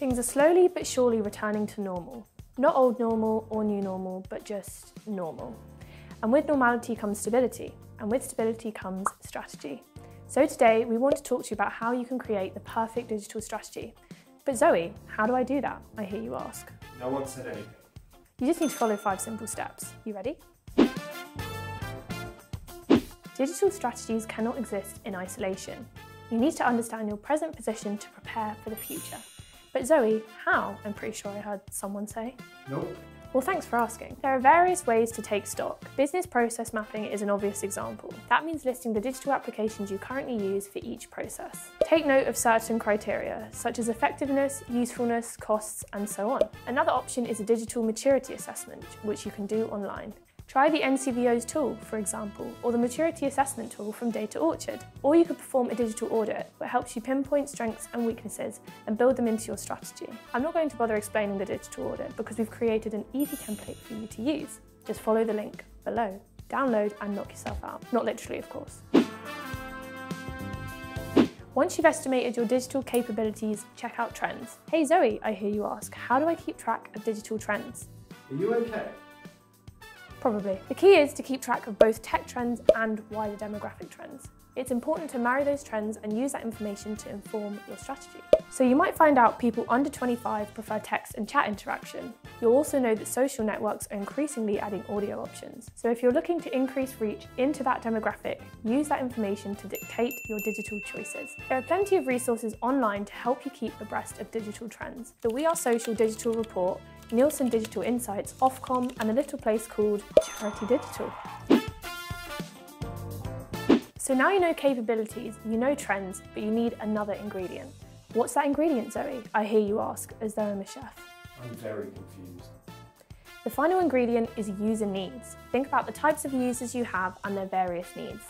Things are slowly but surely returning to normal. Not old normal or new normal, but just normal. And with normality comes stability, and with stability comes strategy. So today we want to talk to you about how you can create the perfect digital strategy. But Zoe, how do I do that? I hear you ask. No one said anything. You just need to follow 5 simple steps. You ready? Digital strategies cannot exist in isolation. You need to understand your present position to prepare for the future. But Zoe, how? I'm pretty sure I heard someone say. Nope. Well, thanks for asking. There are various ways to take stock. Business process mapping is an obvious example. That means listing the digital applications you currently use for each process. Take note of certain criteria, such as effectiveness, usefulness, costs, and so on. Another option is a digital maturity assessment, which you can do online. Try the NCVO's tool, for example, or the maturity assessment tool from Data Orchard. Or you could perform a digital audit, which helps you pinpoint strengths and weaknesses and build them into your strategy. I'm not going to bother explaining the digital audit because we've created an easy template for you to use. Just follow the link below. Download and knock yourself out. Not literally, of course. Once you've estimated your digital capabilities, check out trends. Hey Zoe, I hear you ask, how do I keep track of digital trends? Are you okay? Probably. The key is to keep track of both tech trends and wider demographic trends. It's important to marry those trends and use that information to inform your strategy. So you might find out people under 25 prefer text and chat interaction. You'll also know that social networks are increasingly adding audio options. So if you're looking to increase reach into that demographic, use that information to dictate your digital choices. There are plenty of resources online to help you keep abreast of digital trends. The We Are Social Digital Report, Nielsen Digital Insights, Ofcom, and a little place called Charity Digital. So now you know capabilities, you know trends, but you need another ingredient. What's that ingredient, Zoe? I hear you ask, as though I'm a chef. I'm very confused. The final ingredient is user needs. Think about the types of users you have and their various needs.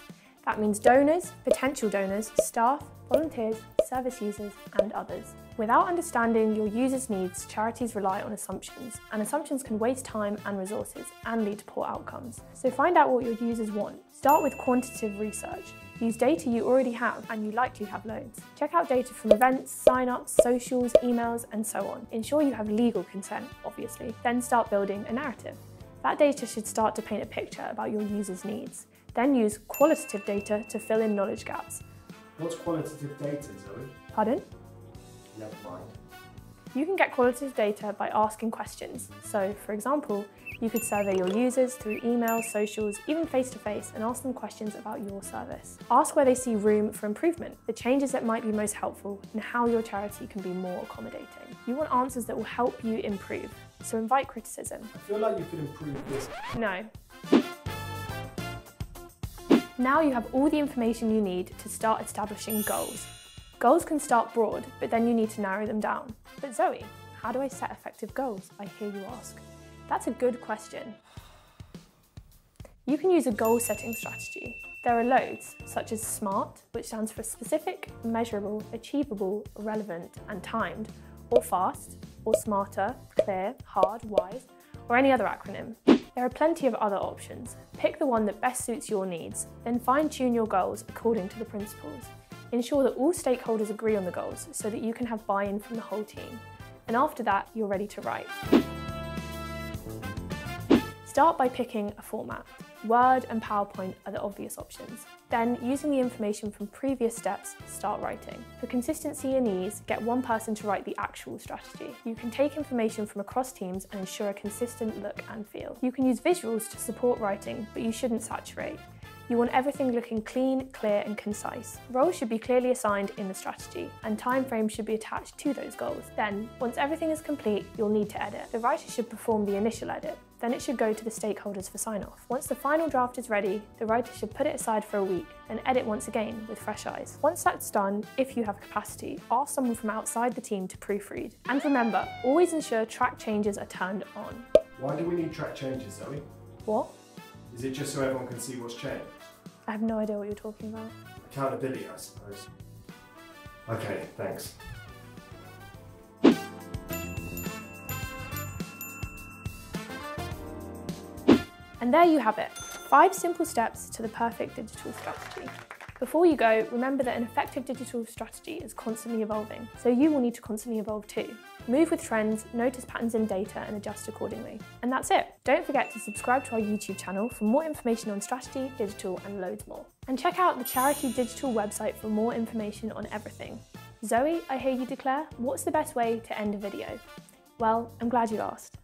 That means donors, potential donors, staff, volunteers, service users, and others. Without understanding your users' needs, charities rely on assumptions, and assumptions can waste time and resources and lead to poor outcomes. So find out what your users want. Start with quantitative research. Use data you already have, and you likely have loads. Check out data from events, sign-ups, socials, emails, and so on. Ensure you have legal consent, obviously. Then start building a narrative. That data should start to paint a picture about your users' needs. Then use qualitative data to fill in knowledge gaps. What's qualitative data, Zoe? Pardon? Never mind. You can get qualitative data by asking questions. So, for example, you could survey your users through emails, socials, even face-to-face, and ask them questions about your service. Ask where they see room for improvement, the changes that might be most helpful, and how your charity can be more accommodating. You want answers that will help you improve, so invite criticism. I feel like you could improve this. No. Now you have all the information you need to start establishing goals. Goals can start broad, but then you need to narrow them down. But Zoe, how do I set effective goals? I hear you ask. That's a good question. You can use a goal-setting strategy. There are loads, such as SMART, which stands for specific, measurable, achievable, relevant, and timed, or FAST, or smarter, clear, hard, wise, or any other acronym. There are plenty of other options. Pick the one that best suits your needs, then fine-tune your goals according to the principles. Ensure that all stakeholders agree on the goals so that you can have buy-in from the whole team. And after that, you're ready to write. Start by picking a format. Word and PowerPoint are the obvious options. Then, using the information from previous steps, start writing. For consistency and ease, get one person to write the actual strategy. You can take information from across teams and ensure a consistent look and feel. You can use visuals to support writing, but you shouldn't saturate. You want everything looking clean, clear, and concise. Roles should be clearly assigned in the strategy, and timeframes should be attached to those goals. Then, once everything is complete, you'll need to edit. The writer should perform the initial edit. Then it should go to the stakeholders for sign-off. Once the final draft is ready, the writer should put it aside for a week, then edit once again with fresh eyes. Once that's done, if you have capacity, ask someone from outside the team to proofread. And remember, always ensure track changes are turned on. Why do we need track changes, Zoe? What? Is it just so everyone can see what's changed? I have no idea what you're talking about. Accountability, I suppose. Okay, thanks. And there you have it, 5 simple steps to the perfect digital strategy. Before you go, remember that an effective digital strategy is constantly evolving, so you will need to constantly evolve too. Move with trends, notice patterns in data and adjust accordingly. And that's it. Don't forget to subscribe to our YouTube channel for more information on strategy, digital and loads more. And check out the charity digital website for more information on everything. Zoe, I hear you declare, what's the best way to end a video? Well, I'm glad you asked.